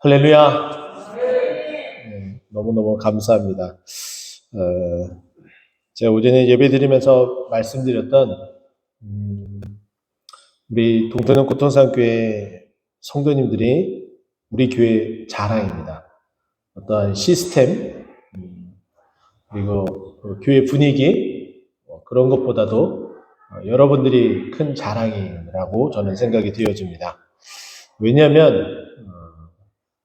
할렐루야. 너무너무 감사합니다. 제가 오전에 예배 드리면서 말씀드렸던 우리 동태는 고통산교회 성도님들이 우리 교회 자랑입니다. 어떠한 시스템 그리고 교회 분위기 그런 것보다도 여러분들이 큰 자랑이라고 저는 생각이 되어집니다. 왜냐하면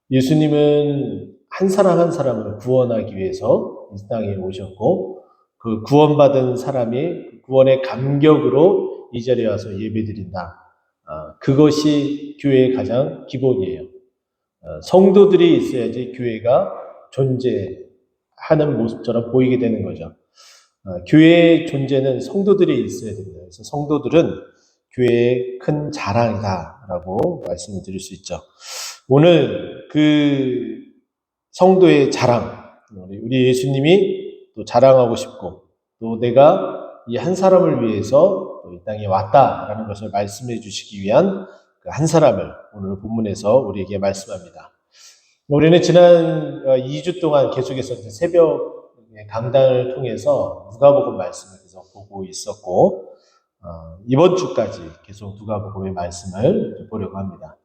예수님은 한 사람 한 사람을 구원하기 위해서 이 땅에 오셨고 그 구원받은 사람이 구원의 감격으로 이 자리에 와서 예배드린다. 그것이 교회의 가장 기본이에요. 성도들이 있어야지 교회가 존재하는 모습처럼 보이게 되는 거죠. 교회의 존재는 성도들이 있어야 됩니다. 그래서 성도들은 교회의 큰 자랑이다라고 말씀을 드릴 수 있죠. 오늘 그 성도의 자랑, 우리 예수님이 또 자랑하고 싶고 또 내가 이 한 사람을 위해서 또 이 땅에 왔다라는 것을 말씀해 주시기 위한 그 한 사람을 오늘 본문에서 우리에게 말씀합니다. 우리는 지난 2주 동안 계속해서 새벽 강단을 통해서 누가복음 말씀을 계속 보고 있었고 이번 주까지 계속 누가복음의 말씀을 보려고 합니다.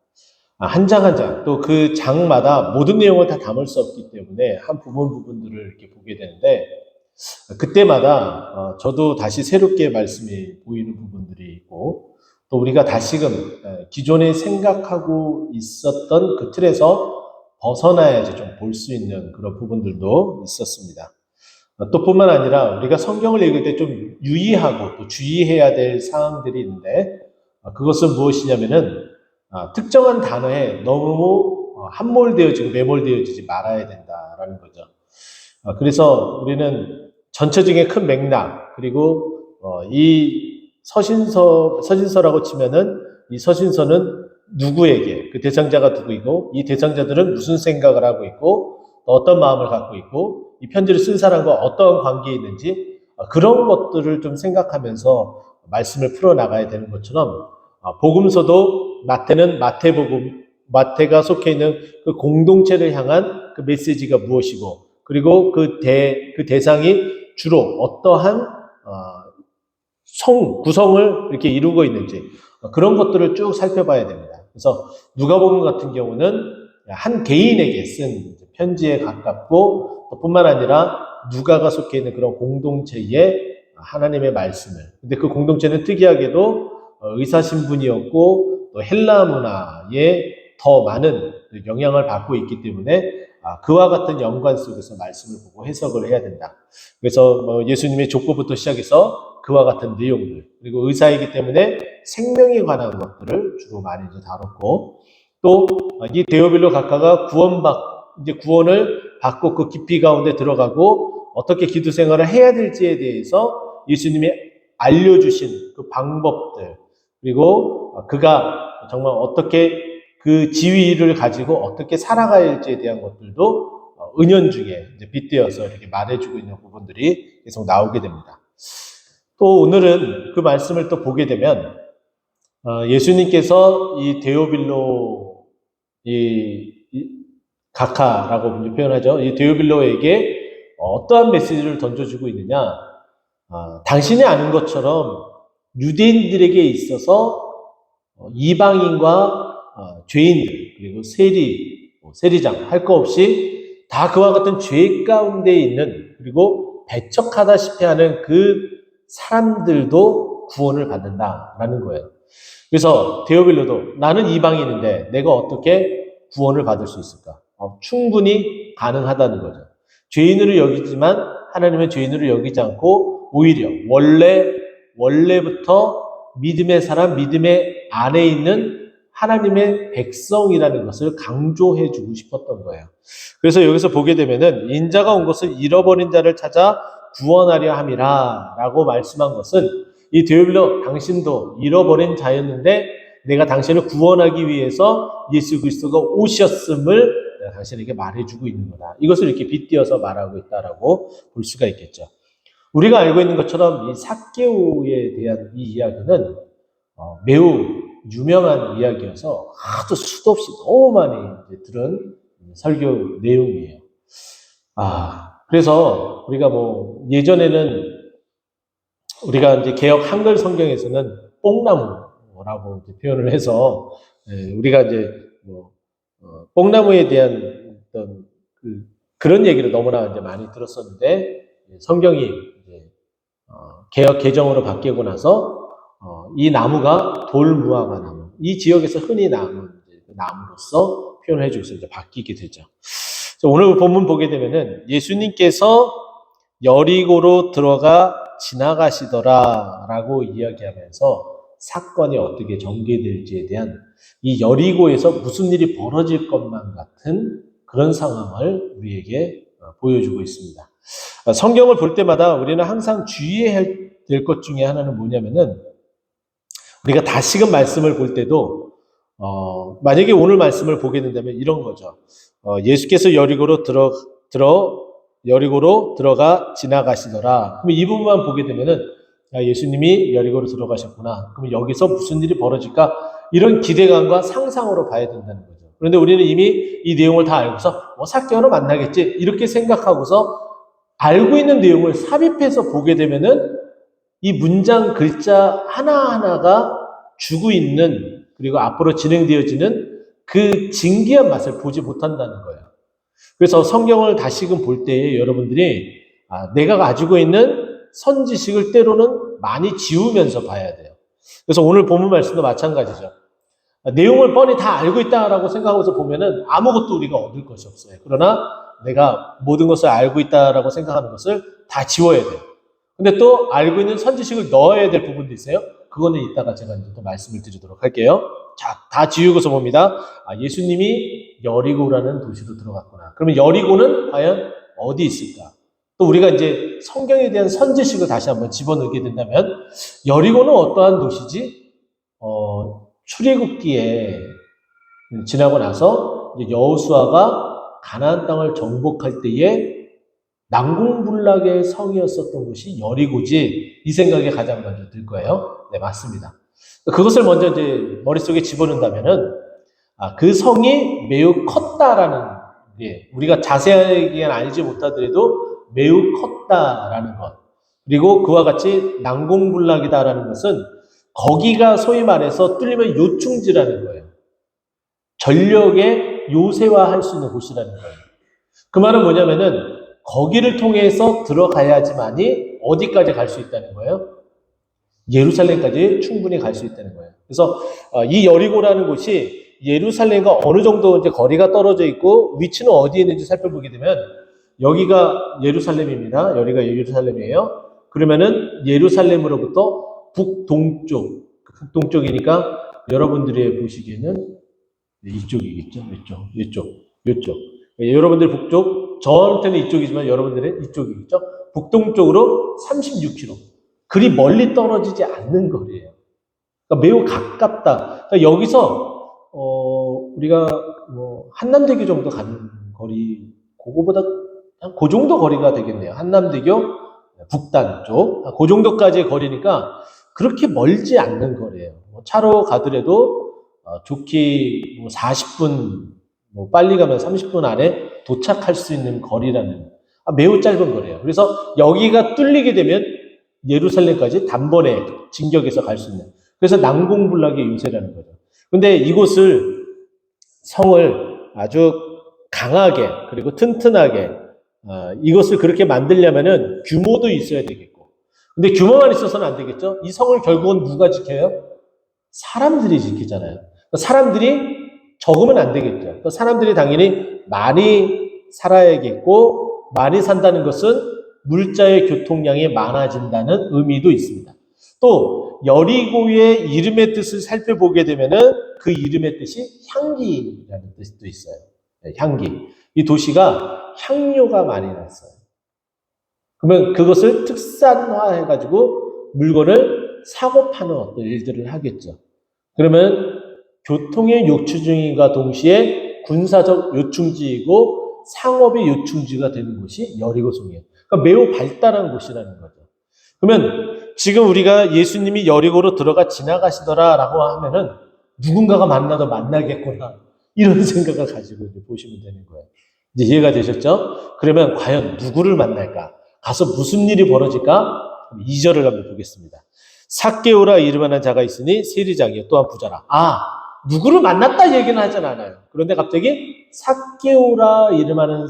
한 장 한 장, 또 그 장마다 모든 내용을 다 담을 수 없기 때문에 한 부분들을 이렇게 보게 되는데, 그때마다 저도 다시 새롭게 말씀이 보이는 부분들이 있고, 또 우리가 다시금 기존에 생각하고 있었던 그 틀에서 벗어나야지 좀 볼 수 있는 그런 부분들도 있었습니다. 또 뿐만 아니라 우리가 성경을 읽을 때 좀 유의하고 또 주의해야 될 사항들이 있는데, 그것은 무엇이냐면은 특정한 단어에 너무 함몰되어지고 매몰되어지지 말아야 된다라는 거죠. 그래서 우리는 전체적인 큰 맥락 그리고 이 서신서라고 치면은 이 서신서는 누구에게 그 대상자가 누구이고 이 대상자들은 무슨 생각을 하고 있고 또 어떤 마음을 갖고 있고 이 편지를 쓴 사람과 어떤 관계에 있는지 그런 것들을 좀 생각하면서 말씀을 풀어나가야 되는 것처럼 복음서도 마태는 마태복음, 마태가 속해 있는 그 공동체를 향한 그 메시지가 무엇이고, 그리고 그 대상이 주로 어떠한 구성을 이렇게 이루고 있는지, 그런 것들을 쭉 살펴봐야 됩니다. 그래서 누가복음 같은 경우는 한 개인에게 쓴 편지에 가깝고, 또 뿐만 아니라 누가가 속해 있는 그런 공동체의 하나님의 말씀을, 근데 그 공동체는 특이하게도 의사신분이었고 또 헬라 문화에 더 많은 영향을 받고 있기 때문에 그와 같은 연관 속에서 말씀을 보고 해석을 해야 된다. 그래서 예수님의 족보부터 시작해서 그와 같은 내용들, 그리고 의사이기 때문에 생명에 관한 것들을 주로 많이 다뤘고, 또 이 데오빌로 각하가 구원을 받고 그 깊이 가운데 들어가고 어떻게 기도 생활을 해야 될지에 대해서 예수님이 알려주신 그 방법들, 그리고 그가 정말 어떻게 그 지위를 가지고 어떻게 살아가야 할지에 대한 것들도 은연중에 이제 빗대어서 이렇게 말해주고 있는 부분들이 계속 나오게 됩니다. 또 오늘은 그 말씀을 또 보게 되면 예수님께서 이 데오빌로 이 각하라고 표현하죠. 이 데오빌로에게 어떠한 메시지를 던져주고 있느냐? 당신이 아는 것처럼 유대인들에게 있어서 이방인과 죄인들 그리고 세리장 할 거 없이 다 그와 같은 죄 가운데 있는, 그리고 배척하다시피 하는 그 사람들도 구원을 받는다라는 거예요. 그래서 데오빌로도 나는 이방인인데 내가 어떻게 구원을 받을 수 있을까? 충분히 가능하다는 거죠. 죄인으로 여기지만 하나님은 죄인으로 여기지 않고 오히려 원래부터 믿음의 사람, 믿음의 안에 있는 하나님의 백성이라는 것을 강조해 주고 싶었던 거예요. 그래서 여기서 보게 되면은 인자가 온 것을 잃어버린 자를 찾아 구원하려 함이라 라고 말씀한 것은, 이 데오빌로 당신도 잃어버린 자였는데 내가 당신을 구원하기 위해서 예수 그리스도가 오셨음을 내가 당신에게 말해주고 있는 거다. 이것을 이렇게 빗대어서 말하고 있다라고 볼 수가 있겠죠. 우리가 알고 있는 것처럼 이 삭개오에 대한 이 이야기는 매우 유명한 이야기여서 하도 수도 없이 너무 많이 들은 설교 내용이에요. 그래서 우리가 예전에는 우리가 이제 개역 한글 성경에서는 뽕나무라고 이제 표현을 해서 우리가 이제 뽕나무에 대한 어떤 그런 얘기를 너무나 이제 많이 들었었는데 성경이 이제 개역 개정으로 바뀌고 나서 이 나무가 돌무화과 나무, 이 지역에서 흔히 나오는 나무로서 표현을 해주고 이제 바뀌게 되죠. 오늘 본문 보게 되면은 예수님께서 여리고로 들어가 지나가시더라라고 이야기하면서 사건이 어떻게 전개될지에 대한 이 여리고에서 무슨 일이 벌어질 것만 같은 그런 상황을 우리에게 보여주고 있습니다. 성경을 볼 때마다 우리는 항상 주의해야 될 것 중에 하나는 뭐냐면은 우리가 다시금 말씀을 볼 때도 만약에 오늘 말씀을 보게 된다면 이런 거죠. 예수께서 여리고로 여리고로 들어가 지나가시더라. 그럼 이 부분만 보게 되면은 예수님이 여리고로 들어가셨구나. 그럼 여기서 무슨 일이 벌어질까? 이런 기대감과 상상으로 봐야 된다는 거죠. 그런데 우리는 이미 이 내용을 다 알고서 삭개오로 만나겠지 이렇게 생각하고서 알고 있는 내용을 삽입해서 보게 되면은 이 문장 글자 하나하나가 주고 있는 그리고 앞으로 진행되어지는 그 진귀한 맛을 보지 못한다는 거예요. 그래서 성경을 다시금 볼 때에 여러분들이 내가 가지고 있는 선지식을 때로는 많이 지우면서 봐야 돼요. 그래서 오늘 본문 말씀도 마찬가지죠. 내용을 뻔히 다 알고 있다라고 생각하고서 보면은 아무것도 우리가 얻을 것이 없어요. 그러나 내가 모든 것을 알고 있다라고 생각하는 것을 다 지워야 돼요. 근데 또 알고 있는 선지식을 넣어야 될 부분도 있어요. 그거는 이따가 제가 이제 또 말씀을 드리도록 할게요. 자, 다 지우고서 봅니다. 예수님이 여리고라는 도시로 들어갔구나. 그러면 여리고는 과연 어디 있을까? 또 우리가 이제 성경에 대한 선지식을 다시 한번 집어넣게 된다면 여리고는 어떠한 도시지? 출애굽기에 지나고 나서 여호수아가 가나안 땅을 정복할 때에 난공불락의 성이었었던 곳이 여리고지 이 생각이 가장 먼저 들 거예요. 네, 맞습니다. 그것을 먼저 이제 머릿속에 집어넣는다면은 그 성이 매우 컸다라는 게 우리가 자세하게 알지 못하더라도 매우 컸다라는 것 그리고 그와 같이 난공불락이다라는 것은 거기가 소위 말해서 뚫리면 요충지라는 거예요. 전력의 요새화할 수 있는 곳이라는 거예요. 그 말은 뭐냐면은 거기를 통해서 들어가야지만이 어디까지 갈 수 있다는 거예요? 예루살렘까지 충분히 갈 수 있다는 거예요. 그래서 이 여리고라는 곳이 예루살렘과 어느 정도 이제 거리가 떨어져 있고 위치는 어디에 있는지 살펴보게 되면 여기가 예루살렘입니다. 여기가 예루살렘이에요. 그러면은 예루살렘으로부터 북동쪽이니까 여러분들이 보시기에는 이쪽이겠죠? 이쪽. 여러분들 북쪽, 저한테는 이쪽이지만 여러분들은 이쪽이겠죠? 북동쪽으로 36km. 그리 멀리 떨어지지 않는 거리예요. 그러니까 매우 가깝다. 그러니까 여기서 우리가 한남대교 정도 가는 거리, 그거보다 한 그 정도 거리가 되겠네요. 한남대교 북단 쪽, 그 정도까지의 거리니까 그렇게 멀지 않는 거리예요. 차로 가더라도 좋게 40분, 빨리 가면 30분 안에 도착할 수 있는 거리라는 매우 짧은 거리예요. 그래서 여기가 뚫리게 되면 예루살렘까지 단번에 진격해서 갈 수 있는. 그래서 난공불락의 요새라는 거죠. 근데 이곳을 성을 아주 강하게 그리고 튼튼하게 이것을 그렇게 만들려면은 규모도 있어야 되겠고. 근데 규모만 있어서는 안 되겠죠. 이 성을 결국은 누가 지켜요? 사람들이 지키잖아요. 사람들이 적으면 안 되겠죠. 사람들이 당연히 많이 살아야겠고 많이 산다는 것은 물자의 교통량이 많아진다는 의미도 있습니다. 또 여리고의 이름의 뜻을 살펴보게 되면은 그 이름의 뜻이 향기라는 뜻도 있어요. 향기. 이 도시가 향료가 많이 났어요. 그러면 그것을 특산화해가지고 물건을 사고 파는 어떤 일들을 하겠죠. 그러면 교통의 요충지인과 동시에 군사적 요충지이고 상업의 요충지가 되는 곳이 여리고성이에요. 그러니까 매우 발달한 곳이라는 거죠. 그러면 지금 우리가 예수님이 여리고로 들어가 지나가시더라라고 하면은 누군가가 만나도 만나겠구나. 이런 생각을 가지고 이제 보시면 되는 거예요. 이제 이해가 되셨죠? 그러면 과연 누구를 만날까? 가서 무슨 일이 벌어질까? 2절을 한번 보겠습니다. 삭개오라 이름하는 자가 있으니 세리장이요 또한 부자라. 누구를 만났다 얘기는 하진 않아요. 그런데 갑자기 삭개오라 이름하는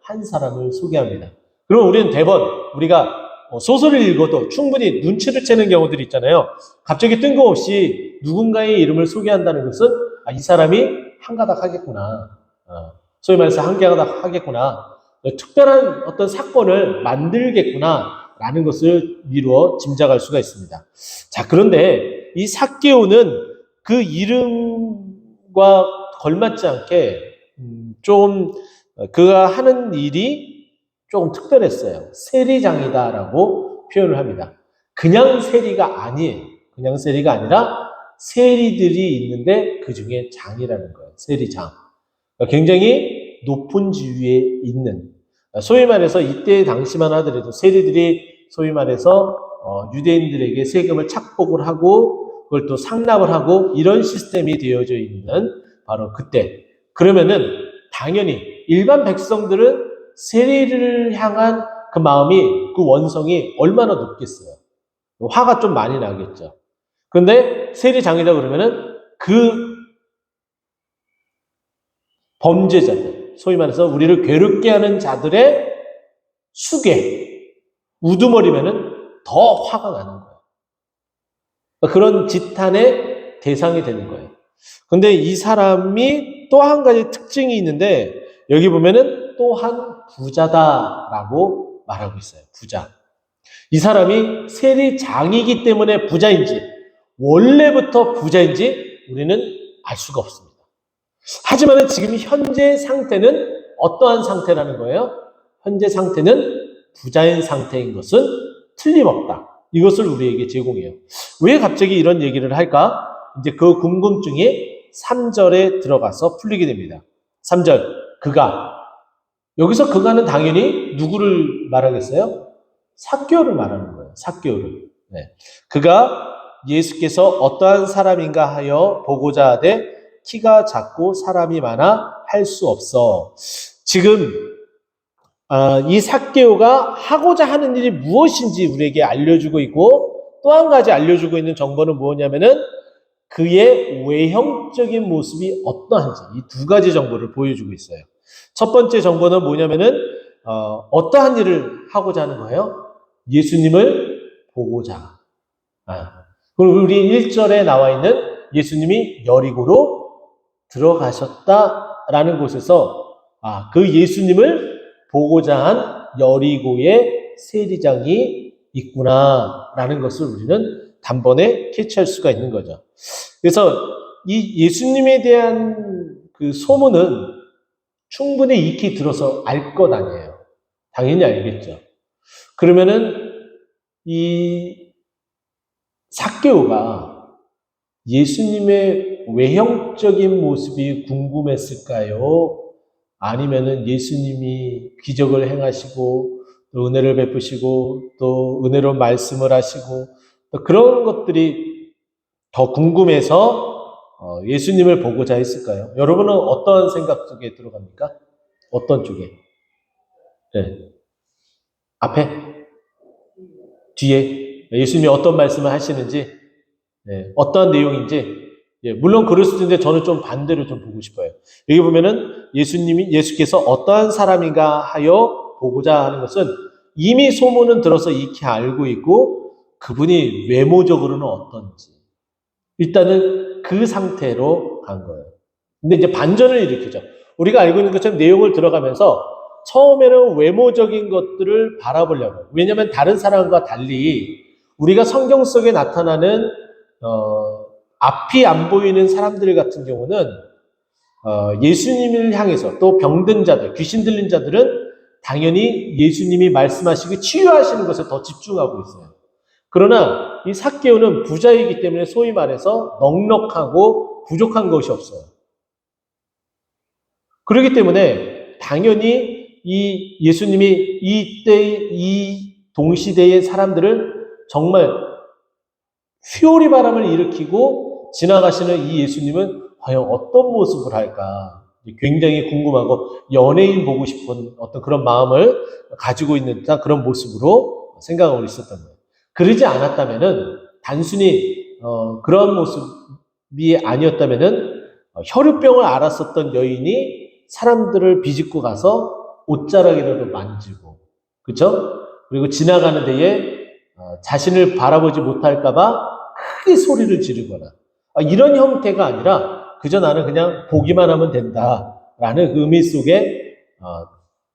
한 사람을 소개합니다. 그럼 우리는 대번 우리가 소설을 읽어도 충분히 눈치를 채는 경우들이 있잖아요. 갑자기 뜬금없이 누군가의 이름을 소개한다는 것은 이 사람이 한가닥 하겠구나. 소위 말해서 한가닥 하겠구나. 특별한 어떤 사건을 만들겠구나. 라는 것을 미루어 짐작할 수가 있습니다. 자, 그런데 이 삭개오는 그 이름과 걸맞지 않게 좀 그가 하는 일이 조금 특별했어요. 세리장이다라고 표현을 합니다. 그냥 세리가 아니에요. 그냥 세리가 아니라 세리들이 있는데 그 중에 장이라는 거예요. 세리장. 굉장히 높은 지위에 있는, 소위 말해서 이때 당시만 하더라도 세리들이 소위 말해서 유대인들에게 세금을 착복을 하고 그걸 또 상납을 하고 이런 시스템이 되어져 있는 바로 그때. 그러면은 당연히 일반 백성들은 세리를 향한 그 마음이, 그 원성이 얼마나 높겠어요. 화가 좀 많이 나겠죠. 그런데 세리장이라 그러면은 그 범죄자들, 소위 말해서 우리를 괴롭게 하는 자들의 수괴, 우두머리면은 더 화가 나는 거예요. 그런 지탄의 대상이 되는 거예요. 근데 이 사람이 또 한 가지 특징이 있는데 여기 보면은 또한 부자다라고 말하고 있어요. 부자. 이 사람이 세리장이기 때문에 부자인지 원래부터 부자인지 우리는 알 수가 없습니다. 하지만 지금 현재 상태는 어떠한 상태라는 거예요? 현재 상태는 부자인 상태인 것은 틀림없다. 이것을 우리에게 제공해요. 왜 갑자기 이런 얘기를 할까? 이제 그 궁금증이 3절에 들어가서 풀리게 됩니다. 3절, 그가. 여기서 그가는 당연히 누구를 말하겠어요? 삭개오를 말하는 거예요. 삭개오를. 네. 그가 예수께서 어떠한 사람인가 하여 보고자 하되 키가 작고 사람이 많아 할 수 없어. 지금 이 삭개오가 하고자 하는 일이 무엇인지 우리에게 알려주고 있고 또 한 가지 알려주고 있는 정보는 뭐냐면은 그의 외형적인 모습이 어떠한지 이 두 가지 정보를 보여주고 있어요. 첫 번째 정보는 뭐냐면은 어떠한 일을 하고자 하는 거예요? 예수님을 보고자. 그리고 우리 1절에 나와 있는 예수님이 여리고로 들어가셨다라는 곳에서 그 예수님을 보고자 한 여리고의 세리장이 있구나라는 것을 우리는 단번에 캐치할 수가 있는 거죠. 그래서 이 예수님에 대한 그 소문은 충분히 익히 들어서 알 것 아니에요. 당연히 알겠죠. 그러면은 이 삭개오가 예수님의 외형적인 모습이 궁금했을까요? 아니면은 예수님이 기적을 행하시고 또 은혜를 베푸시고 또 은혜로운 말씀을 하시고 또 그런 것들이 더 궁금해서 예수님을 보고자 했을까요? 여러분은 어떤 생각 속에 들어갑니까? 어떤 쪽에? 네. 앞에? 뒤에? 예수님이 어떤 말씀을 하시는지, 네. 어떤 내용인지, 물론 그럴 수도 있는데 저는 좀 반대로 좀 보고 싶어요. 여기 보면은 예수께서 어떠한 사람인가 하여 보고자 하는 것은 이미 소문은 들어서 익히 알고 있고 그분이 외모적으로는 어떤지 일단은 그 상태로 간 거예요. 근데 이제 반전을 일으키죠. 우리가 알고 있는 것처럼 내용을 들어가면서 처음에는 외모적인 것들을 바라보려고. 왜냐하면 다른 사람과 달리 우리가 성경 속에 나타나는 앞이 안 보이는 사람들 같은 경우는 예수님을 향해서 또 병든 자들, 귀신 들린 자들은 당연히 예수님이 말씀하시고 치유하시는 것에 더 집중하고 있어요. 그러나 이 삭개오는 부자이기 때문에 소위 말해서 넉넉하고 부족한 것이 없어요. 그렇기 때문에 당연히 이 예수님이 이 동시대의 사람들을 정말 휘오리 바람을 일으키고 지나가시는 이 예수님은 과연 어떤 모습을 할까 굉장히 궁금하고 연예인 보고 싶은 어떤 그런 마음을 가지고 있는 듯한 그런 모습으로 생각하고 있었던 거예요. 그러지 않았다면은 단순히 그런 모습이 아니었다면은 혈유병을 앓았었던 여인이 사람들을 비집고 가서 옷자락이라도 만지고, 그렇죠? 그리고 지나가는 데에 자신을 바라보지 못할까봐 크게 소리를 지르거나 이런 형태가 아니라 그저 나는 그냥 보기만 하면 된다라는 의미 속에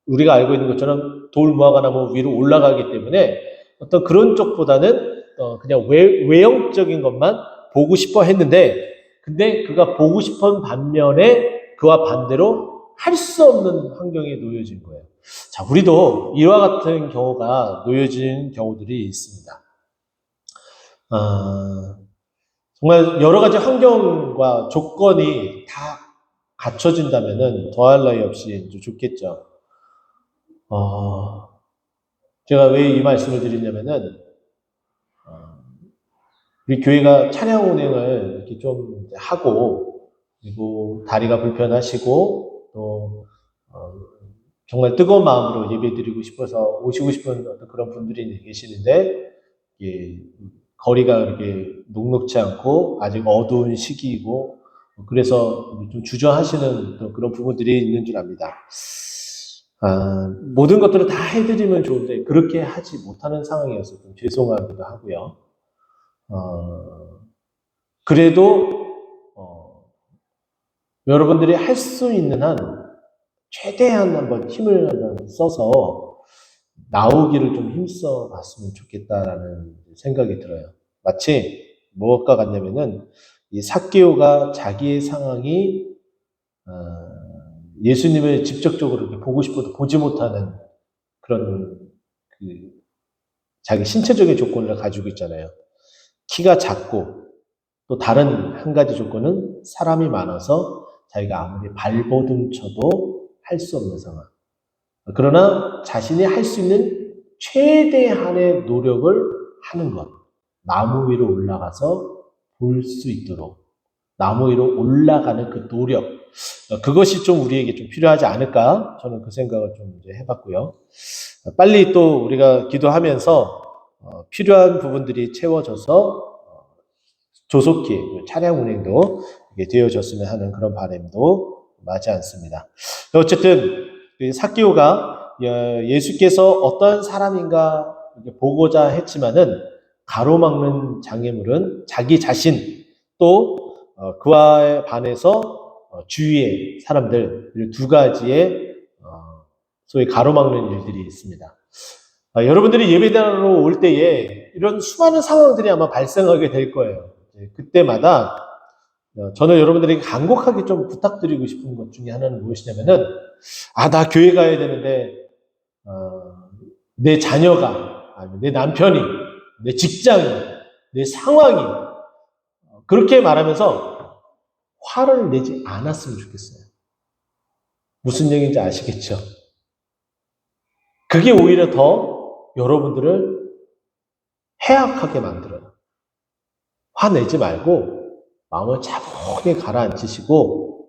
우리가 알고 있는 것처럼 돌 무화과 나무 위로 올라가기 때문에 어떤 그런 쪽보다는 그냥 외형적인 것만 보고 싶어 했는데, 근데 그가 보고 싶은 반면에 그와 반대로 할 수 없는 환경에 놓여진 거예요. 자, 우리도 이와 같은 경우가 놓여진 경우들이 있습니다. 정말 여러 가지 환경과 조건이 다 갖춰진다면은 더할 나위 없이 좋겠죠. 제가 왜 이 말씀을 드리냐면은, 우리 교회가 찬양 운행을 이렇게 좀 하고, 그리고 다리가 불편하시고, 또, 정말 뜨거운 마음으로 예배 드리고 싶어서 오시고 싶은 어떤 그런 분들이 계시는데, 예, 거리가 이렇게 녹록지 않고, 아직 어두운 시기이고, 그래서 좀 주저하시는 그런 부분들이 있는 줄 압니다. 모든 것들을 다 해드리면 좋은데, 그렇게 하지 못하는 상황이어서 좀 죄송하기도 하고요. 그래도 여러분들이 할 수 있는 한 최대한 한번 힘을 한번 써서 나오기를 좀 힘써 봤으면 좋겠다라는 생각이 들어요. 마치 무엇과 같냐면은 이 삭개오가 자기의 상황이 예수님을 직접적으로 이렇게 보고 싶어도 보지 못하는 그런 자기 신체적인 조건을 가지고 있잖아요. 키가 작고 또 다른 한 가지 조건은 사람이 많아서 자기가 아무리 발버둥 쳐도 할 수 없는 상황. 그러나 자신이 할 수 있는 최대한의 노력을 하는 것. 나무 위로 올라가서 볼 수 있도록 나무 위로 올라가는 그 노력. 그것이 좀 우리에게 좀 필요하지 않을까? 저는 그 생각을 좀 이제 해봤고요. 빨리 또 우리가 기도하면서 필요한 부분들이 채워져서 조속히 차량 운행도 되어졌으면 하는 그런 바람도 맞지 않습니다. 어쨌든 삭개오가 예수께서 어떤 사람인가 보고자 했지만은 가로막는 장애물은 자기 자신 또 그와 반해서 주위의 사람들 두 가지의 소위 가로막는 일들이 있습니다. 여러분들이 예배당으로 올 때에 이런 수많은 상황들이 아마 발생하게 될 거예요. 그때마다 저는 여러분들에게 간곡하게 좀 부탁드리고 싶은 것 중에 하나는 무엇이냐면은, 나 교회 가야 되는데, 내 자녀가, 아니면 내 남편이, 내 직장이, 내 상황이, 그렇게 말하면서 화를 내지 않았으면 좋겠어요. 무슨 얘기인지 아시겠죠? 그게 오히려 더 여러분들을 해악하게 만들어요. 화내지 말고, 마음을 차분히 가라앉히시고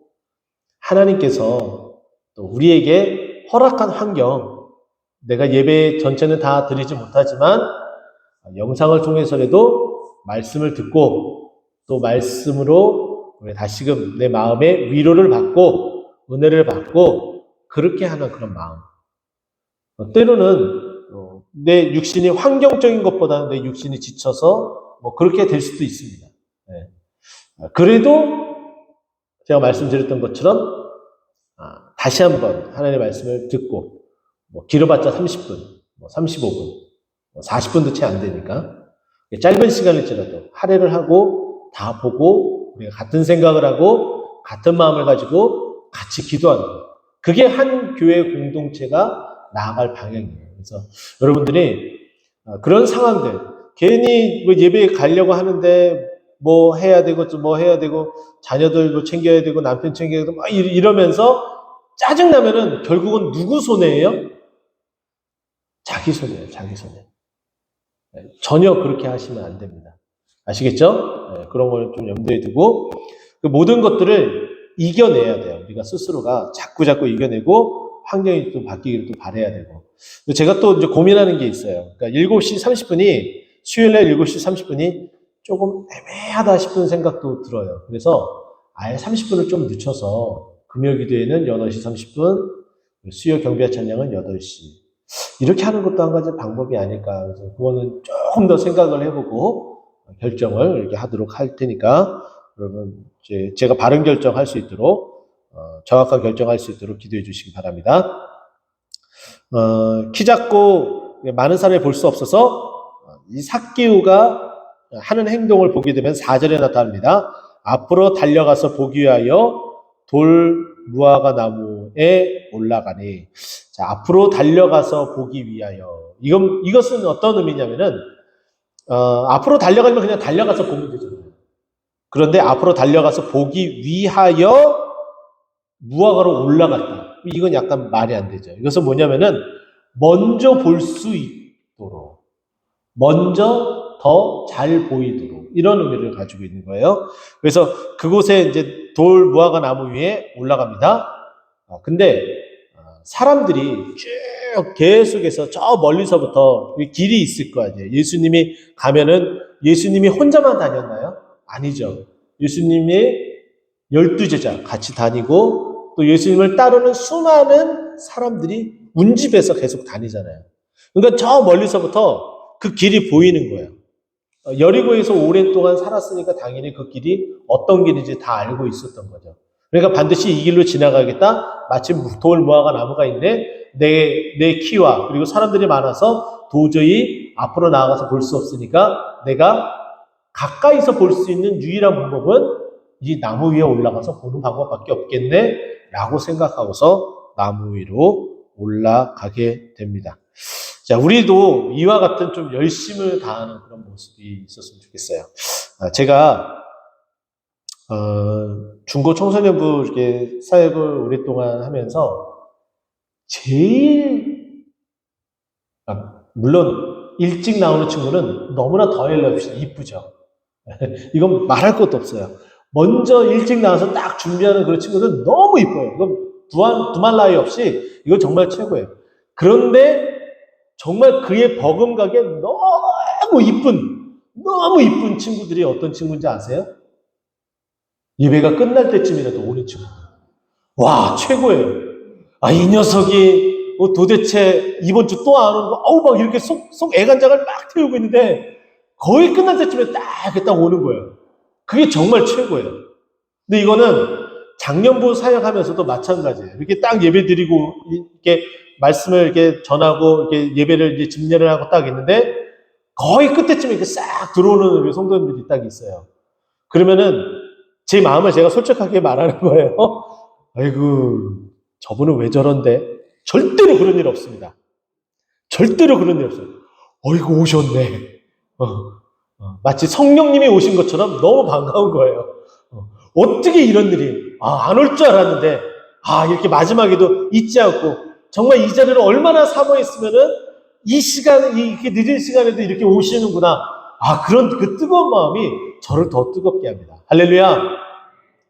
하나님께서 또 우리에게 허락한 환경, 내가 예배 전체는 다 드리지 못하지만 영상을 통해서라도 말씀을 듣고 또 말씀으로 다시금 내 마음에 위로를 받고 은혜를 받고 그렇게 하는 그런 마음. 때로는 내 육신이 환경적인 것보다는 내 육신이 지쳐서 그렇게 될 수도 있습니다. 네. 그래도 제가 말씀드렸던 것처럼 다시 한번 하나님의 말씀을 듣고 길어봤자 30분, 35분, 40분도 채 안 되니까 짧은 시간일지라도 할애를 하고 다 보고 우리가 같은 생각을 하고 같은 마음을 가지고 같이 기도하는 것. 그게 한 교회 공동체가 나아갈 방향이에요. 그래서 여러분들이 그런 상황들 괜히 예배에 가려고 하는데 뭐 해야 되고 뭐 해야 되고 자녀들 뭐 챙겨야 되고 남편 챙겨야 되고 막 이러면서 짜증나면은 결국은 누구 손해예요? 자기 손해예요. 자기 손해. 전혀 그렇게 하시면 안 됩니다. 아시겠죠? 그런 걸 좀 염두에 두고 그 모든 것들을 이겨내야 돼요. 우리가 스스로가 자꾸 이겨내고 환경이 또 바뀌기를 또 바라야 되고. 제가 또 이제 고민하는 게 있어요. 그러니까 7시 30분이, 수요일날 7시 30분이 조금 애매하다 싶은 생각도 들어요. 그래서 아예 30분을 좀 늦춰서 금요 기도에는 8시 30분, 수요 경배 찬양은 8시. 이렇게 하는 것도 한 가지 방법이 아닐까. 그래서 그거는 조금 더 생각을 해보고 결정을 이렇게 하도록 할 테니까 여러분 제가 바른 결정할 수 있도록 정확한 결정할 수 있도록 기도해 주시기 바랍니다. 키 작고 많은 사람이 볼 수 없어서 이 삭개오가 하는 행동을 보게 되면 4절에 나타납니다. 앞으로 달려가서 보기 위하여 돌 무화과 나무에 올라가니. 자, 앞으로 달려가서 보기 위하여. 이것은 어떤 의미냐면은, 앞으로 달려가면 그냥 달려가서 보면 되잖아요. 그런데 앞으로 달려가서 보기 위하여 무화과로 올라갔다. 이건 약간 말이 안 되죠. 이것은 뭐냐면은, 먼저 볼 수 있도록, 먼저 더 잘 보이도록, 이런 의미를 가지고 있는 거예요. 그래서 그곳에 이제 돌 무화과 나무 위에 올라갑니다. 근데 사람들이 쭉 계속해서 저 멀리서부터 길이 있을 거 아니에요. 예수님이 가면은 예수님이 혼자만 다녔나요? 아니죠. 예수님이 12제자 같이 다니고 또 예수님을 따르는 수많은 사람들이 운집해서 계속 다니잖아요. 그러니까 저 멀리서부터 그 길이 보이는 거예요. 여리고에서 오랫동안 살았으니까 당연히 그 길이 어떤 길인지 다 알고 있었던 거죠. 그러니까 반드시 이 길로 지나가겠다. 마침 돌 무화과 나무가 있네. 내 키와 그리고 사람들이 많아서 도저히 앞으로 나아가서 볼 수 없으니까 내가 가까이서 볼 수 있는 유일한 방법은 이 나무 위에 올라가서 보는 방법밖에 없겠네 라고 생각하고서 나무 위로 올라가게 됩니다. 자, 우리도 이와 같은 좀 열심을 다하는 그런 모습이 있었으면 좋겠어요. 제가 중고 청소년부 이렇게 사역을 오랫동안 하면서 제일 물론 일찍 나오는 친구는 너무나 더 이쁘죠. 이건 말할 것도 없어요. 먼저 일찍 나와서 딱 준비하는 그런 친구들은 너무 이뻐요. 이건 두말 나위 없이 이건 정말 최고예요. 그런데 정말 그의 버금가게 너무 이쁜 친구들이 어떤 친구인지 아세요? 예배가 끝날 때쯤이라도 오는 친구. 와, 최고예요. 이 녀석이 도대체 이번 주 또 안 오는 거, 막 이렇게 속 애간장을 막 태우고 있는데 거의 끝날 때쯤에 딱 오는 거예요. 그게 정말 최고예요. 근데 이거는 작년부 사역하면서도 마찬가지예요. 이렇게 딱 예배 드리고, 이렇게 말씀을 이렇게 전하고, 이렇게 예배를 이제 집례를 하고 딱 있는데, 거의 끝에쯤에 이렇게 싹 들어오는 우리 성도님들이 딱 있어요. 그러면은, 제 마음을 제가 솔직하게 말하는 거예요. 아이고, 저분은 왜 저런데? 절대로 그런 일 없습니다. 절대로 그런 일 없어요. 어이구, 오셨네. 마치 성령님이 오신 것처럼 너무 반가운 거예요. 어떻게 이런 일이, 안 올 줄 알았는데, 이렇게 마지막에도 잊지 않고, 정말 이 자리를 얼마나 사모했으면은, 이 시간에, 이렇게 늦은 시간에도 이렇게 오시는구나. 그런 그 뜨거운 마음이 저를 더 뜨겁게 합니다. 할렐루야.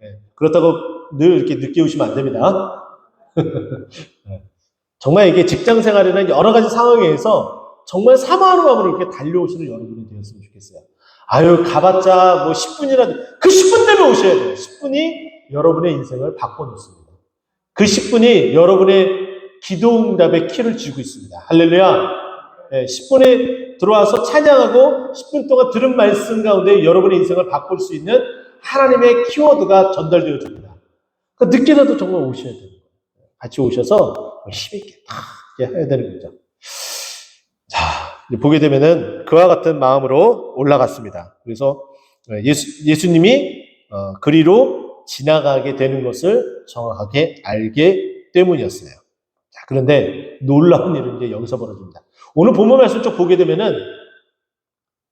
네, 그렇다고 늘 이렇게 늦게 오시면 안 됩니다. 네, 정말 이게 직장 생활이나 여러 가지 상황에서 정말 사모하는 마음으로 이렇게 달려오시는 여러분이 되었으면 좋겠어요. 가봤자 10분이라도, 그 10분 때문에 오셔야 돼요. 10분이 여러분의 인생을 바꿔놓습니다. 그 10분이 여러분의 기도응답의 키를 쥐고 있습니다. 할렐루야. 10분에 들어와서 찬양하고 10분 동안 들은 말씀 가운데 여러분의 인생을 바꿀 수 있는 하나님의 키워드가 전달되어 줍니다. 늦게라도 정말 오셔야 돼요. 같이 오셔서 힘있게 해야 되는 거죠. 자, 보게 되면은 그와 같은 마음으로 올라갔습니다. 그래서 예수님이 그리로 지나가게 되는 것을 정확하게 알게 때문이었어요. 자, 그런데 놀라운 일은 이제 여기서 벌어집니다. 오늘 본문 말씀 쭉 보게 되면은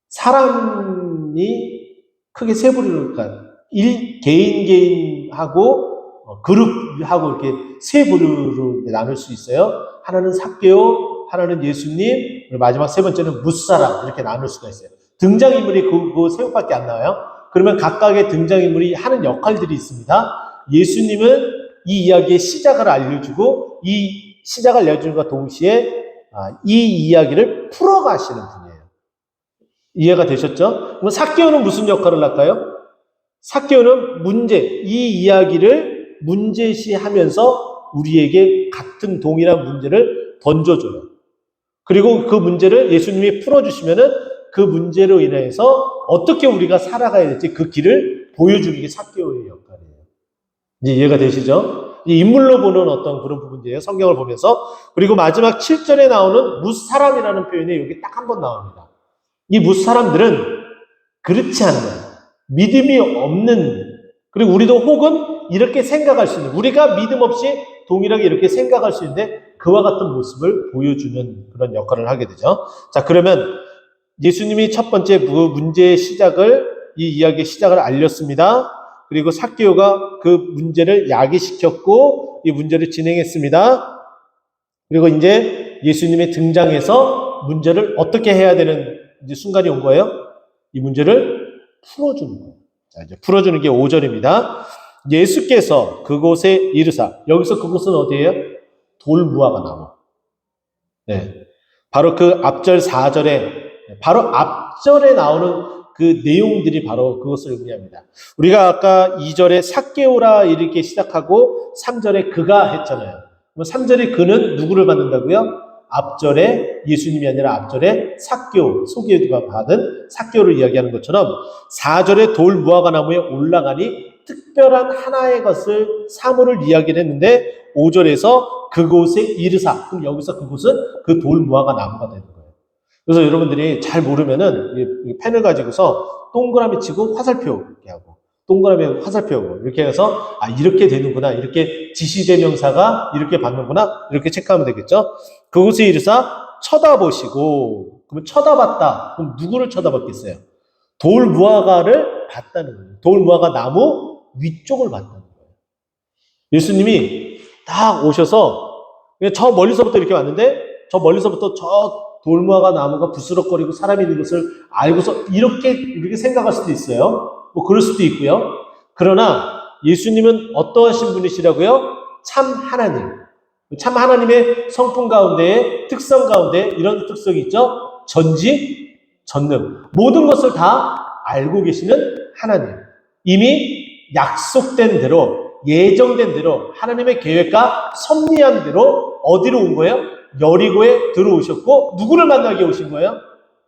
사람이 크게 세 부류로, 그러니까 개인하고 그룹하고 이렇게 세 부류로 나눌 수 있어요. 하나는 삭개오, 하나는 예수님, 그리고 마지막 세 번째는 무사람, 이렇게 나눌 수가 있어요. 등장인물이 그 세 곳밖에 안 나와요. 그러면 각각의 등장인물이 하는 역할들이 있습니다. 예수님은 이 이야기의 시작을 알려주고 이 시작을 알려주는과 동시에 이 이야기를 풀어가시는 분이에요. 이해가 되셨죠? 그럼 삭개오는 무슨 역할을 할까요? 삭개오는 이 이야기를 문제시하면서 우리에게 같은 동일한 문제를 던져줘요. 그리고 그 문제를 예수님이 풀어주시면은 그 문제로 인해서 어떻게 우리가 살아가야 될지 그 길을 보여주는 게 삭개오의 역할이에요. 이제 이해가 되시죠? 인물로 보는 어떤 그런 부분이에요. 성경을 보면서. 그리고 마지막 7절에 나오는 무사람이라는 표현이 여기 딱 한 번 나옵니다. 이 무사람들은 그렇지 않는, 믿음이 없는, 그리고 우리도 혹은 이렇게 생각할 수 있는, 우리가 믿음 없이 동일하게 이렇게 생각할 수 있는데 그와 같은 모습을 보여주는 그런 역할을 하게 되죠. 자, 그러면 예수님이 첫 번째 문제의 시작을, 이 이야기의 시작을 알렸습니다. 그리고 삭개오가 그 문제를 야기시켰고 이 문제를 진행했습니다. 그리고 이제 예수님의 등장해서 문제를 어떻게 해야 되는 이제 순간이 온 거예요. 이 문제를 풀어주는 거예요. 자, 이제 풀어주는 게 5절입니다. 예수께서 그곳에 이르사, 여기서 그곳은 어디예요? 돌무화과 나무. 네. 바로 그 앞절 4절에, 바로 앞절에 나오는 그 내용들이 바로 그것을 의미합니다. 우리가 아까 2절에 삭개오라 이렇게 시작하고 3절에 그가 했잖아요. 3절에 그는 누구를 받는다고요? 앞절에 예수님이 아니라 앞절에 삭개오, 소개가 받은 삭개오를 이야기하는 것처럼 4절에 돌 무화과 나무에 올라가니 특별한 하나의 것을 사물을 이야기를 했는데 5절에서 그곳에 이르사, 그럼 여기서 그곳은 그 돌 무화과 나무가 되는 거예요. 그래서 여러분들이 잘 모르면은 펜을 가지고서 동그라미 치고 화살표 이렇게 하고 동그라미 화살표 하고 이렇게 해서 이렇게 되는구나, 이렇게 지시대명사가 이렇게 받는구나, 이렇게 체크하면 되겠죠. 그곳에 이르사 쳐다보시고, 그러면 쳐다봤다, 그럼 누구를 쳐다봤겠어요? 돌 무화과를 봤다는 거예요. 돌 무화과 나무 위쪽을 봤다는 거예요. 예수님이 딱 오셔서 저 멀리서부터 이렇게 왔는데 저 멀리서부터 저 돌무화과 나무가 부스럭거리고 사람이 있는 것을 알고서 이렇게 생각할 수도 있어요. 뭐 그럴 수도 있고요. 그러나 예수님은 어떠하신 분이시라고요? 참 하나님. 참 하나님의 성품 가운데, 특성 가운데 이런 특성이 있죠. 전지, 전능. 모든 것을 다 알고 계시는 하나님. 이미 약속된 대로, 예정된 대로, 하나님의 계획과 섭리한 대로 어디로 온 거예요? 여리고에 들어오셨고 누구를 만나게 오신 거예요?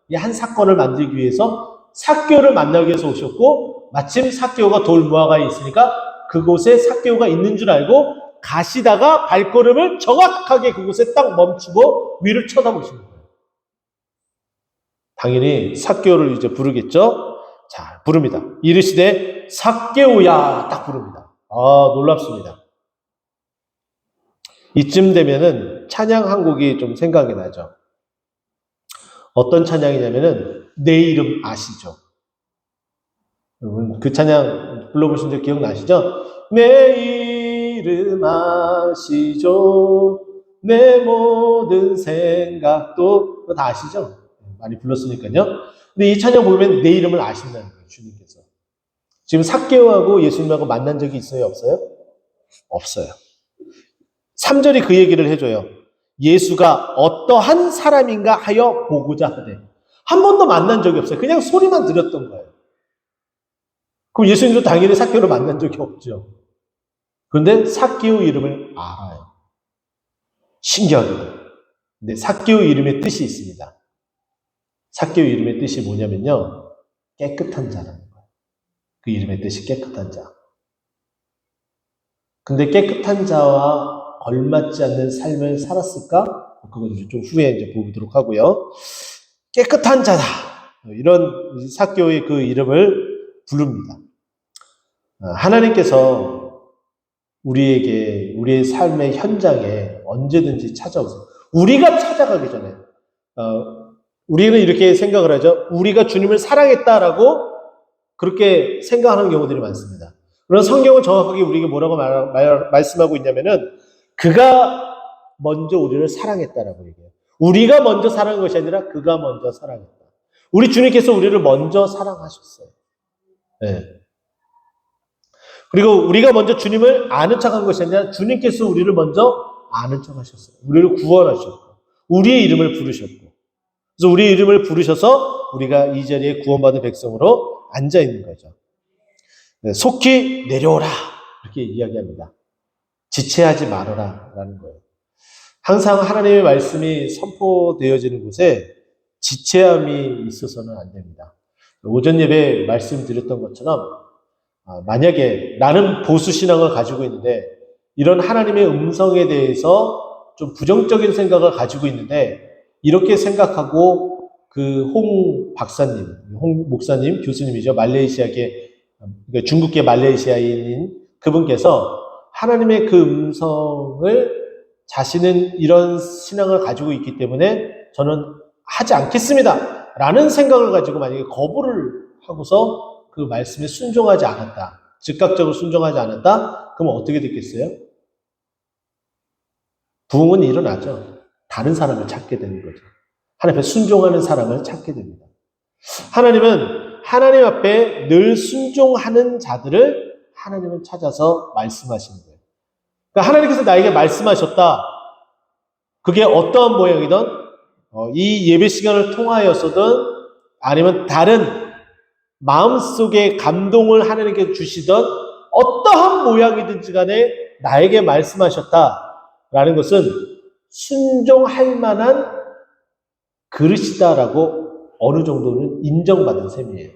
이 한 사건을 만들기 위해서 삭개오를 만나기 위해서 오셨고 마침 삭개오가 돌 무화과에 있으니까 그곳에 삭개오가 있는 줄 알고 가시다가 발걸음을 정확하게 그곳에 딱 멈추고 위를 쳐다보신 거예요. 당연히 삭개오를 이제 부르겠죠? 자, 부릅니다. 이르시되 삭개오야 딱 부릅니다. 놀랍습니다. 이쯤 되면은 찬양 한 곡이 좀 생각이 나죠. 어떤 찬양이냐면은 내 이름 아시죠? 여러분 그 찬양 불러보신 적 기억나시죠? 내 이름 아시죠? 내 모든 생각도 다 아시죠? 많이 불렀으니까요. 근데 이 찬양 보면 내 이름을 아신다는 거예요, 주님께서. 지금 삭개오하고 예수님하고 만난 적이 있어요, 없어요? 없어요. 3절이 그 얘기를 해줘요. 예수가 어떠한 사람인가 하여 보고자 하되. 한 번도 만난 적이 없어요. 그냥 소리만 들었던 거예요. 그럼 예수님도 당연히 삭개오를 만난 적이 없죠. 그런데 삭개오 이름을 알아요. 신기하게도. 근데 삭개오 이름의 뜻이 있습니다. 삭개오 이름의 뜻이 뭐냐면요. 깨끗한 자라는 거예요. 그 이름의 뜻이 깨끗한 자. 근데 깨끗한 자와 걸맞지 않는 삶을 살았을까? 그건 좀 후에 이제 보도록 하고요. 깨끗한 자다. 이런 삭개오의 그 이름을 부릅니다. 하나님께서 우리에게, 우리의 삶의 현장에 언제든지 찾아오세요. 우리가 찾아가기 전에, 우리는 이렇게 생각을 하죠. 우리가 주님을 사랑했다라고 그렇게 생각하는 경우들이 많습니다. 그런 성경은 정확하게 우리에게 뭐라고 말씀하고 있냐면은 그가 먼저 우리를 사랑했다라고 얘기해요. 우리가 먼저 사랑한 것이 아니라 그가 먼저 사랑했다. 우리 주님께서 우리를 먼저 사랑하셨어요. 예. 그리고 우리가 먼저 주님을 아는 척한 것이 아니라 주님께서 우리를 먼저 아는 척 하셨어요. 우리를 구원하셨고, 우리의 이름을 부르셨고. 그래서 우리의 이름을 부르셔서 우리가 이 자리에 구원받은 백성으로 앉아 있는 거죠. 네, 속히 내려오라. 이렇게 이야기합니다. 지체하지 말아라. 라는 거예요. 항상 하나님의 말씀이 선포되어지는 곳에 지체함이 있어서는 안 됩니다. 오전 예배 말씀드렸던 것처럼 만약에 나는 보수신앙을 가지고 있는데 이런 하나님의 음성에 대해서 좀 부정적인 생각을 가지고 있는데 이렇게 생각하고 그 홍 박사님, 홍 목사님, 교수님이죠. 말레이시아계, 그러니까 중국계 말레이시아인인 그분께서 하나님의 그 음성을 자신은 이런 신앙을 가지고 있기 때문에 저는 하지 않겠습니다. 라는 생각을 가지고 만약에 거부를 하고서 그 말씀에 순종하지 않았다. 즉각적으로 순종하지 않았다. 그러면 어떻게 됐겠어요? 부흥은 일어나죠. 다른 사람을 찾게 되는 거죠. 하나님 앞에 순종하는 사람을 찾게 됩니다. 하나님은 하나님 앞에 늘 순종하는 자들을 하나님은 찾아서 말씀하시는 거예요. 그러니까 하나님께서 나에게 말씀하셨다. 그게 어떠한 모양이든 이 예배 시간을 통하여서든 아니면 다른 마음속에 감동을 하나님께 주시던 어떠한 모양이든지 간에 나에게 말씀하셨다라는 것은 순종할 만한 그릇이다라고 어느 정도는 인정받은 셈이에요.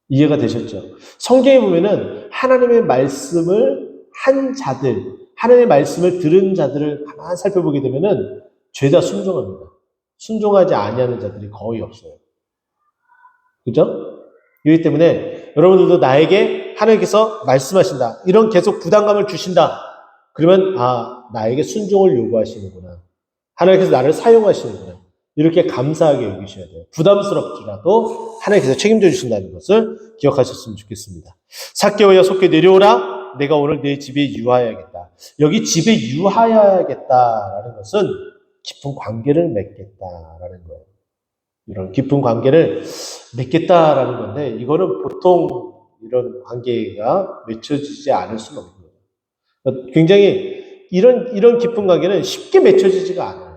이해가 되셨죠? 성경에 보면은 하나님의 말씀을 한 자들, 하나님의 말씀을 들은 자들을 가만히 살펴보게 되면은 죄다 순종합니다. 순종하지 아니하는 자들이 거의 없어요. 그죠? 이기 때문에 여러분들도 나에게 하나님께서 말씀하신다. 이런 계속 부담감을 주신다. 그러면 나에게 순종을 요구하시는구나. 하나님께서 나를 사용하시는구나. 이렇게 감사하게 여기셔야 돼요. 부담스럽더라도 하나님께서 책임져 주신다는 것을 기억하셨으면 좋겠습니다. 삭개오야 속히 내려오라. 내가 오늘 내 집에 유하여야겠다. 여기 집에 유하여야겠다라는 것은 깊은 관계를 맺겠다라는 거예요. 이런 깊은 관계를 맺겠다라는 건데 이거는 보통 이런 관계가 맺혀지지 않을 수는 없는 거예요. 굉장히 이런 깊은 관계는 쉽게 맺혀지지가 않아요.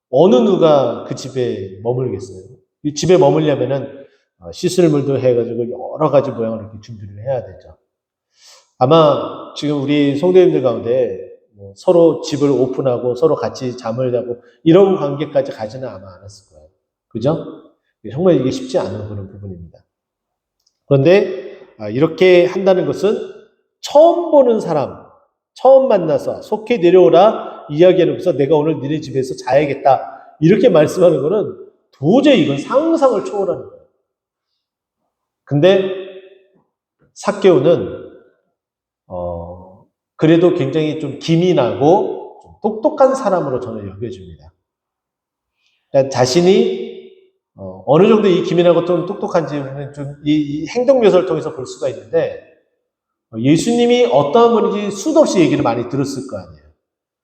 어느 누가 그 집에 머물겠어요? 이 집에 머물려면은 씻을 물도 해가지고 여러 가지 모양을 이렇게 준비를 해야 되죠. 아마 지금 우리 성도님들 가운데 서로 집을 오픈하고 서로 같이 잠을 자고 이런 관계까지 가지는 아마 않았을 거예요. 그죠? 정말 이게 쉽지 않은 그런 부분입니다. 그런데 이렇게 한다는 것은 처음 보는 사람, 처음 만나서 속히 내려오라 이야기하면서 내가 오늘 니네 집에서 자야겠다 이렇게 말씀하는 것은 도저히 이건 상상을 초월하는 거예요. 근데 삭개오는 그래도 굉장히 좀 기민하고 좀 똑똑한 사람으로 저는 여겨집니다. 그러니까 자신이 어느 정도 이 기민하고 좀 똑똑한지는 좀 이 행동 묘사를 통해서 볼 수가 있는데 예수님이 어떠한 분인지 수도 없이 얘기를 많이 들었을 거 아니에요.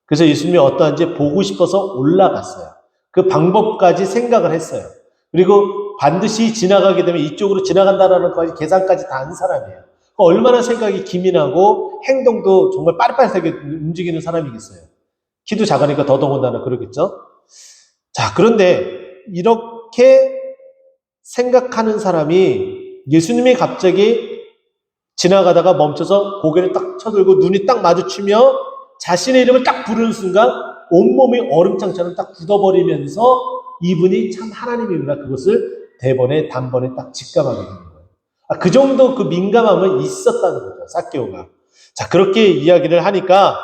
그래서 예수님이 어떠한지 보고 싶어서 올라갔어요. 그 방법까지 생각을 했어요. 그리고 반드시 지나가게 되면 이쪽으로 지나간다라는 것까지 계산까지 다 한 사람이에요. 얼마나 생각이 기민하고 행동도 정말 빠릿빠릿하게 움직이는 사람이겠어요. 키도 작으니까 더더군다나 그러겠죠. 자, 그런데 이렇게 생각하는 사람이 예수님이 갑자기 지나가다가 멈춰서 고개를 딱 쳐들고 눈이 딱 마주치며 자신의 이름을 딱 부르는 순간 온몸이 얼음장처럼 딱 굳어버리면서 이분이 참 하나님이구나 그것을 대번에 단번에 딱 직감하게 되는 거예요. 그 정도 그 민감함은 있었다는 거죠. 삭개오가. 자, 그렇게 이야기를 하니까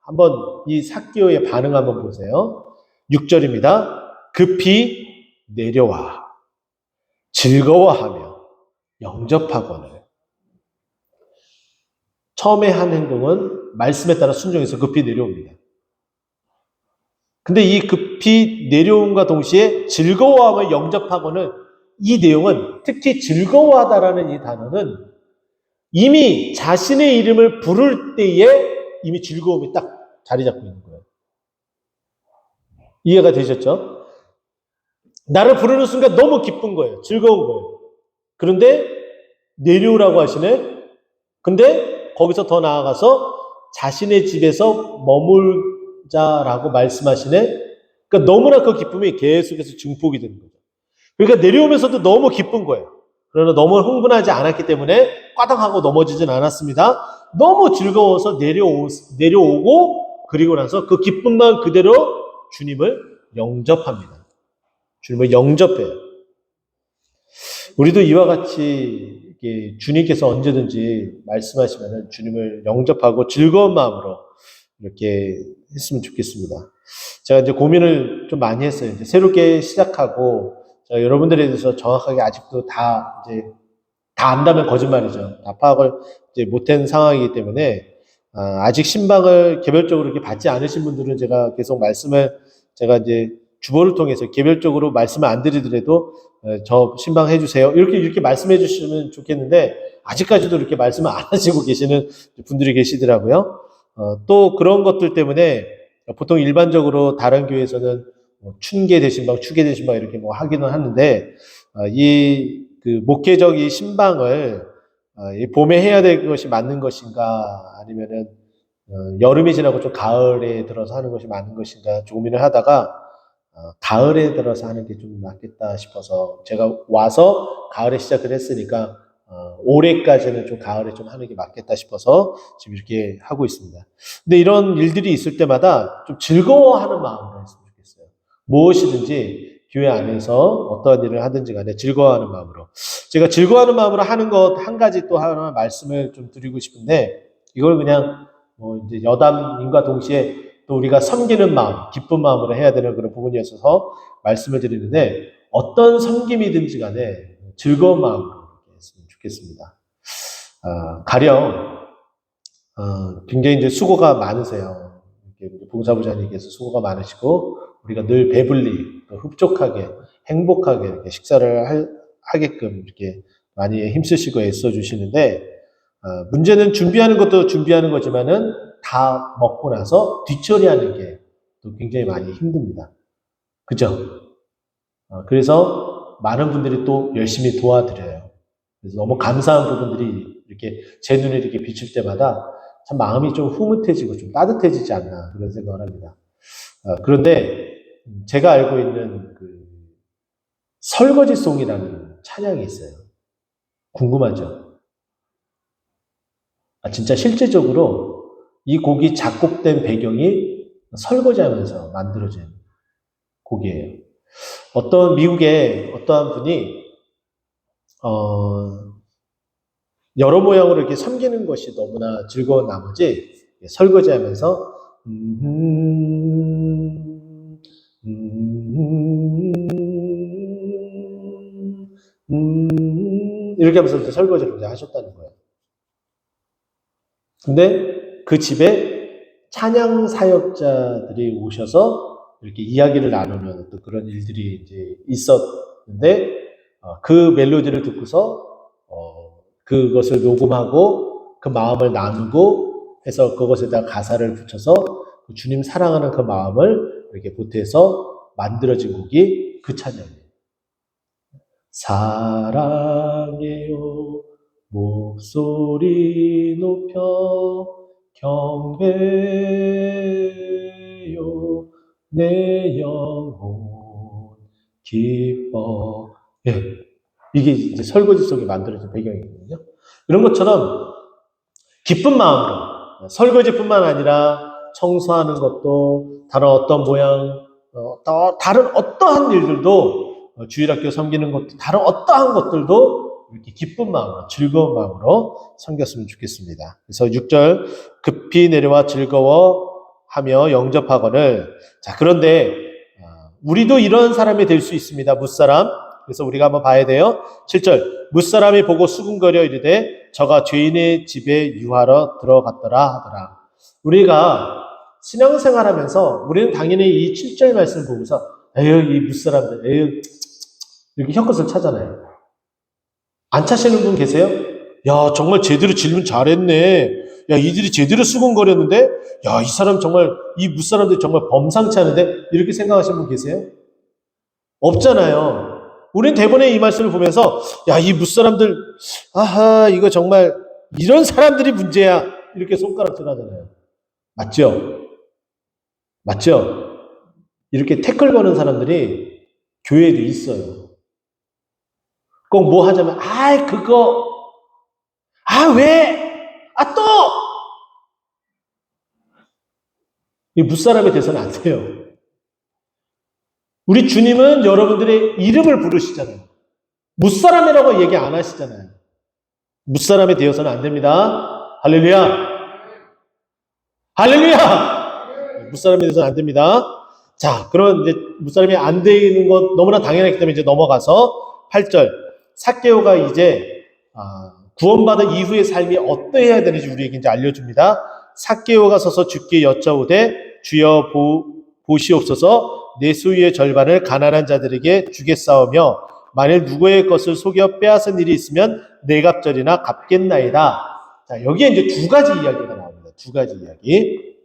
한번 이 삭개오의 반응 한번 보세요. 6절입니다. 급히 내려와 즐거워하며 영접하거늘. 처음에 한 행동은 말씀에 따라 순종해서 급히 내려옵니다. 근데 이 급히 내려옴과 동시에 즐거워하며 영접하고는 이 내용은 특히 즐거워하다라는 이 단어는 이미 자신의 이름을 부를 때에 이미 즐거움이 딱 자리 잡고 있는 거예요. 이해가 되셨죠? 나를 부르는 순간 너무 기쁜 거예요. 즐거운 거예요. 그런데 내려오라고 하시네? 근데 거기서 더 나아가서 자신의 집에서 머물자라고 말씀하시네? 그러니까 너무나 그 기쁨이 계속해서 증폭이 되는 거죠. 그러니까 내려오면서도 너무 기쁜 거예요. 그러나 너무 흥분하지 않았기 때문에 꽈당하고 넘어지진 않았습니다. 너무 즐거워서 내려오고 그리고 나서 그 기쁨만 그대로 주님을 영접합니다. 주님을 영접해요. 우리도 이와 같이 주님께서 언제든지 말씀하시면 주님을 영접하고 즐거운 마음으로 이렇게 했으면 좋겠습니다. 제가 이제 고민을 좀 많이 했어요. 이제 새롭게 시작하고 제가 여러분들에 대해서 정확하게 아직도 다 안다면 거짓말이죠. 다 파악을 이제 못한 상황이기 때문에 아직 신방을 개별적으로 이렇게 받지 않으신 분들은 제가 계속 말씀을 제가 이제 주보를 통해서 개별적으로 말씀을 안 드리더라도 저 신방해 주세요. 이렇게 말씀해 주시면 좋겠는데 아직까지도 이렇게 말씀을 안 하시고 계시는 분들이 계시더라고요. 또 그런 것들 때문에 보통 일반적으로 다른 교회에서는 춘계 대신방, 추계 대신방 이렇게 하기는 하는데 이 목회적 이 신방을 이 봄에 해야 될 것이 맞는 것인가 아니면은 여름이 지나고 좀 가을에 들어서 하는 것이 맞는 것인가 고민을 하다가 가을에 들어서 하는 게 좀 낫겠다 싶어서 제가 와서 가을에 시작을 했으니까 올해까지는 좀 가을에 좀 하는 게 맞겠다 싶어서 지금 이렇게 하고 있습니다. 근데 이런 일들이 있을 때마다 좀 즐거워하는 마음으로 했으면 좋겠어요. 무엇이든지 교회 안에서 어떠한 일을 하든지 간에 즐거워하는 마음으로. 제가 즐거워하는 마음으로 하는 것 한 가지 또 하나 말씀을 좀 드리고 싶은데 이걸 그냥 이제 여담님과 동시에 또 우리가 섬기는 마음, 기쁜 마음으로 해야 되는 그런 부분이어서 말씀을 드리는데 어떤 섬김이든지 간에 즐거운 마음으로 했으면 좋겠습니다. 가령 굉장히 이제 수고가 많으세요. 봉사부장님께서 수고가 많으시고 우리가 늘 배불리 흡족하게 행복하게 이렇게 식사를 하게끔 이렇게 많이 힘쓰시고 애써 주시는데 문제는 준비하는 것도 준비하는 거지만은 다 먹고 나서 뒤처리하는 게 또 굉장히 많이 힘듭니다. 그죠? 그래서 많은 분들이 또 열심히 도와드려요. 그래서 너무 감사한 부분들이 이렇게 제 눈에 이렇게 비칠 때마다 참 마음이 좀 흐뭇해지고 좀 따뜻해지지 않나 그런 생각을 합니다. 그런데 제가 알고 있는 설거지송이라는 찬양이 있어요. 궁금하죠? 진짜 실제적으로 이 곡이 작곡된 배경이 설거지하면서 만들어진 곡이에요. 미국의 어떠한 분이 여러 모양으로 이렇게 섬기는 것이 너무나 즐거운 나머지 설거지하면서 이렇게 하면서 이제 설거지를 이제 하셨다는 거예요. 근데 그 집에 찬양 사역자들이 오셔서 이렇게 이야기를 나누는 또 그런 일들이 이제 있었는데 그 멜로디를 듣고서 그것을 녹음하고 그 마음을 나누고 해서 그것에다 가사를 붙여서 주님 사랑하는 그 마음을 이렇게 보태서 만들어진 곡이 그 찬양이에요. 사랑해요 목소리 높여 경배요 내 영혼 기뻐. 예, 이게 이제 설거지 속에 만들어진 배경이거든요. 이런 것처럼 기쁜 마음으로 설거지뿐만 아니라 청소하는 것도 다른 어떤 모양, 다른 어떠한 일들도 주일학교 섬기는 것도 다른 어떠한 것들도 이렇게 기쁜 마음으로 즐거운 마음으로 섬겼으면 좋겠습니다. 그래서 6절 급히 내려와 즐거워하며 영접하거늘. 자, 그런데 우리도 이런 사람이 될 수 있습니다. 뭇사람. 그래서 우리가 한번 봐야 돼요. 7절 뭇사람이 보고 수군거려 이르되 저가 죄인의 집에 유하러 들어갔더라 하더라. 우리가 신앙생활하면서 우리는 당연히 이 7절 말씀을 보고서 에휴 이 뭇사람들 에휴 이렇게 혀끝을 차잖아요. 안 차시는 분 계세요? 야 정말 제대로 질문 잘했네. 야 이들이 제대로 수군거렸는데 야 이 사람 정말 이 뭇사람들 정말 범상치 않은데 이렇게 생각하시는 분 계세요? 없잖아요. 우린 대본에 이 말씀을 보면서 야, 이 무사람들 아하 이거 정말 이런 사람들이 문제야 이렇게 손가락질 하잖아요. 맞죠? 맞죠? 이렇게 태클 거는 사람들이 교회에도 있어요. 꼭 뭐 하자면 그거 왜? 또! 이 무사람이 돼서는 안 돼요. 우리 주님은 여러분들의 이름을 부르시잖아요. 무사람이라고 얘기 안 하시잖아요. 무사람이 되어서는 안 됩니다. 할렐루야! 할렐루야! 무사람이 되어서는 안 됩니다. 자, 그러면 이제 무사람이 안 되는 것 너무나 당연하기 때문에 이제 넘어가서 8절. 삭개오가 이제 구원받은 이후의 삶이 어떠해야 되는지 우리에게 이제 알려줍니다. 삭개오가 서서 주께 여짜오되 주여 보시옵소서 내 소유의 절반을 가난한 자들에게 주겠사오며 만일 누구의 것을 속여 빼앗은 일이 있으면 네 갑절이나 갚겠나이다. 자, 여기에 이제 두 가지 이야기가 나옵니다. 두 가지 이야기.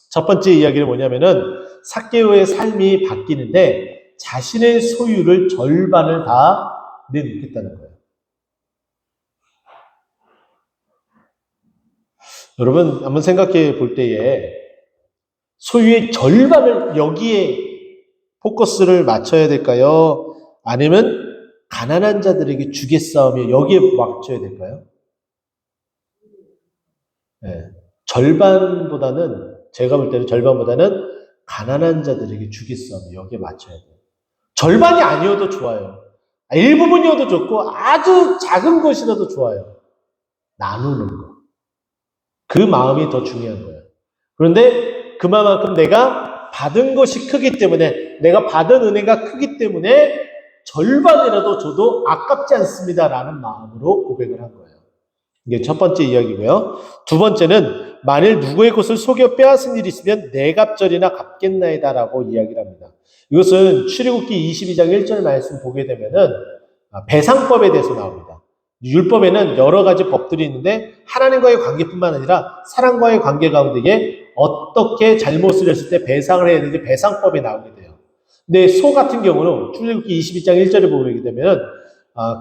첫 번째 이야기는 뭐냐면은 삭개오의 삶이 바뀌는데 자신의 소유를 절반을 다 내놓겠다는 거예요. 여러분 한번 생각해 볼 때에 소유의 절반을 여기에 포커스를 맞춰야 될까요? 아니면 가난한 자들에게 주겠사오며 여기에 맞춰야 될까요? 네. 절반보다는 제가 볼 때는 절반보다는 가난한 자들에게 주겠사오며 여기에 맞춰야 돼요. 절반이 아니어도 좋아요. 일부분이어도 좋고 아주 작은 것이라도 좋아요. 나누는 거. 그 마음이 더 중요한 거예요. 그런데 그만큼 내가 받은 것이 크기 때문에 내가 받은 은혜가 크기 때문에 절반이라도 줘도 아깝지 않습니다라는 마음으로 고백을 한 거예요. 이게 첫 번째 이야기고요. 두 번째는 만일 누구의 것을 속여 빼앗은 일이 있으면 네 갑절이나 갚겠나이다라고 이야기를 합니다. 이것은 출애굽기 22장 1절 말씀 보게 되면은 배상법에 대해서 나옵니다. 율법에는 여러 가지 법들이 있는데 하나님과의 관계뿐만 아니라 사람과의 관계 가운데에 어떻게 잘못을 했을 때 배상을 해야 되는지 배상법이 나오게 돼요. 근데 소 같은 경우는 출애굽기 22장 1절을 보게 되면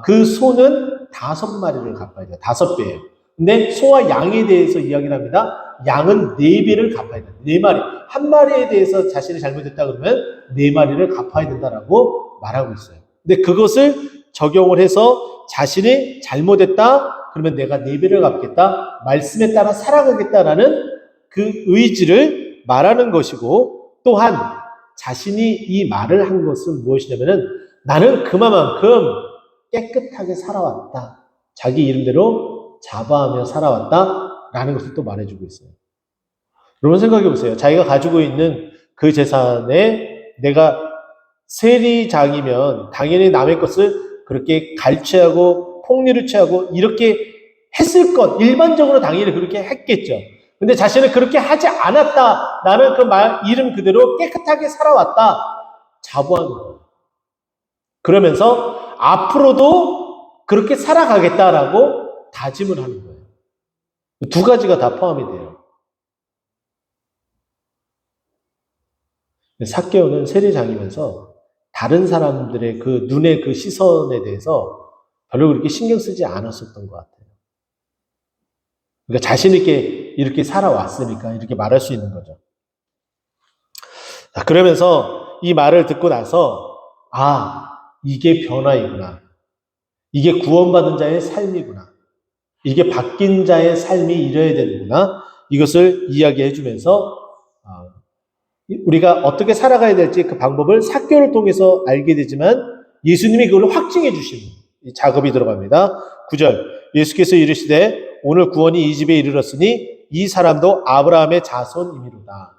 그 소는 5마리를 갚아야 돼요. 5배예요. 근데 소와 양에 대해서 이야기를 합니다. 양은 4배를 갚아야 돼요. 4마리. 한 마리에 대해서 자신이 잘못했다 그러면 4마리를 갚아야 된다라고 말하고 있어요. 근데 그것을 적용을 해서 자신이 잘못했다 그러면 내가 4배를 갚겠다. 말씀에 따라 살아가겠다라는 그 의지를 말하는 것이고 또한 자신이 이 말을 한 것은 무엇이냐면은 나는 그만큼 깨끗하게 살아왔다. 자기 이름대로 자부하며 살아왔다라는 것을 또 말해주고 있어요. 여러분 생각해 보세요. 자기가 가지고 있는 그 재산에 내가 세리장이면 당연히 남의 것을 그렇게 갈취하고 폭리를 취하고 이렇게 했을 것, 일반적으로 당연히 그렇게 했겠죠. 근데 자신은 그렇게 하지 않았다. 나는 그 이름 그대로 깨끗하게 살아왔다. 자부하는 거예요. 그러면서 앞으로도 그렇게 살아가겠다라고 다짐을 하는 거예요. 두 가지가 다 포함이 돼요. 삭개오는 세리장이면서 다른 사람들의 그 눈의 그 시선에 대해서 별로 그렇게 신경 쓰지 않았었던 것 같아요. 그러니까 자신 있게 이렇게 살아왔으니까 이렇게 말할 수 있는 거죠. 자, 그러면서 이 말을 듣고 나서 이게 변화이구나. 이게 구원받은 자의 삶이구나. 이게 바뀐 자의 삶이 이래야 되는구나. 이것을 이야기해 주면서 우리가 어떻게 살아가야 될지 그 방법을 삭개오를 통해서 알게 되지만 예수님이 그걸 확증해 주시는 작업이 들어갑니다. 9절 예수께서 이르시되 오늘 구원이 이 집에 이르렀으니 이 사람도 아브라함의 자손이미로다.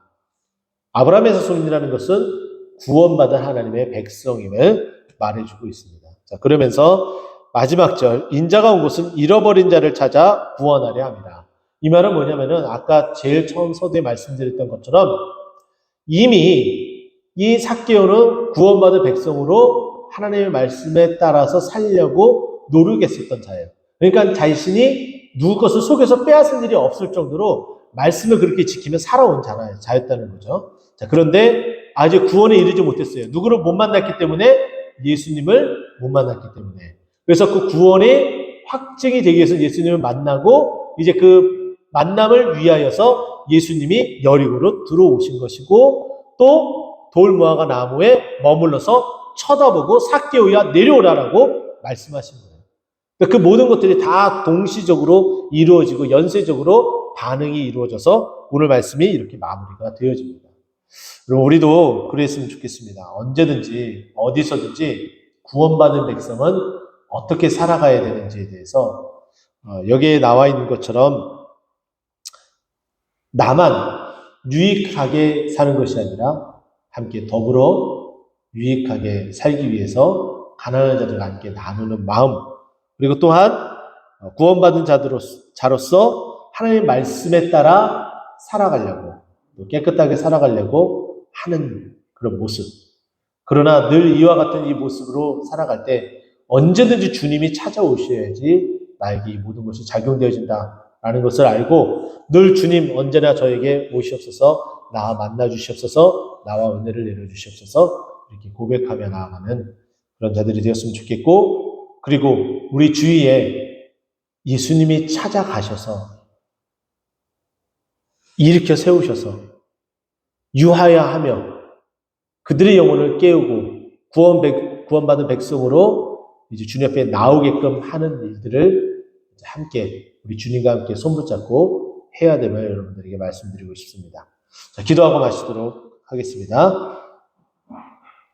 아브라함의 자손이라는 것은 구원받은 하나님의 백성임을 말해주고 있습니다. 자, 그러면서 마지막 절 인자가 온 곳은 잃어버린 자를 찾아 구원하려 합니다. 이 말은 뭐냐면은 아까 제일 처음 서두에 말씀드렸던 것처럼 이미 이 삭개오는 구원받은 백성으로 하나님의 말씀에 따라서 살려고 노력했었던 자예요. 그러니까 자신이 누구 것을 속여서 빼앗은 일이 없을 정도로 말씀을 그렇게 지키며 살아온 자였다는 거죠. 자, 그런데 아직 구원에 이르지 못했어요. 누구를 못 만났기 때문에 예수님을 못 만났기 때문에. 그래서 그 구원의 확증이 되기 위해서 예수님을 만나고 이제 그 만남을 위하여서 예수님이 여리고로 들어오신 것이고 또 돌무화과 나무에 머물러서 쳐다보고 삭개오야 내려오라라고 말씀하신 거예요. 그러니까 그 모든 것들이 다 동시적으로 이루어지고 연쇄적으로 반응이 이루어져서 오늘 말씀이 이렇게 마무리가 되어집니다. 그럼 우리도 그랬으면 좋겠습니다. 언제든지 어디서든지 구원받은 백성은 어떻게 살아가야 되는지에 대해서 여기에 나와 있는 것처럼 나만 유익하게 사는 것이 아니라 함께 더불어 유익하게 살기 위해서 가난한 자들과 함께 나누는 마음, 그리고 또한 구원받은 자로서 하나님의 말씀에 따라 살아가려고, 또 깨끗하게 살아가려고 하는 그런 모습. 그러나 늘 이와 같은 이 모습으로 살아갈 때 언제든지 주님이 찾아오셔야지 나에게 이 모든 것이 작용되어진다라는 것을 알고 늘 주님 언제나 저에게 오시옵소서, 나와 만나 주시옵소서, 나와 은혜를 내려주시옵소서 이렇게 고백하며 나아가는 그런 자들이 되었으면 좋겠고, 그리고 우리 주위에 예수님이 찾아가셔서 일으켜 세우셔서 유하여하며 그들의 영혼을 깨우고 구원받은 백성으로 이제 주님 앞에 나오게끔 하는 일들을 함께 우리 주님과 함께 손붙잡고 해야 됨을 여러분들에게 말씀드리고 싶습니다. 자, 기도하고 마치도록 하겠습니다.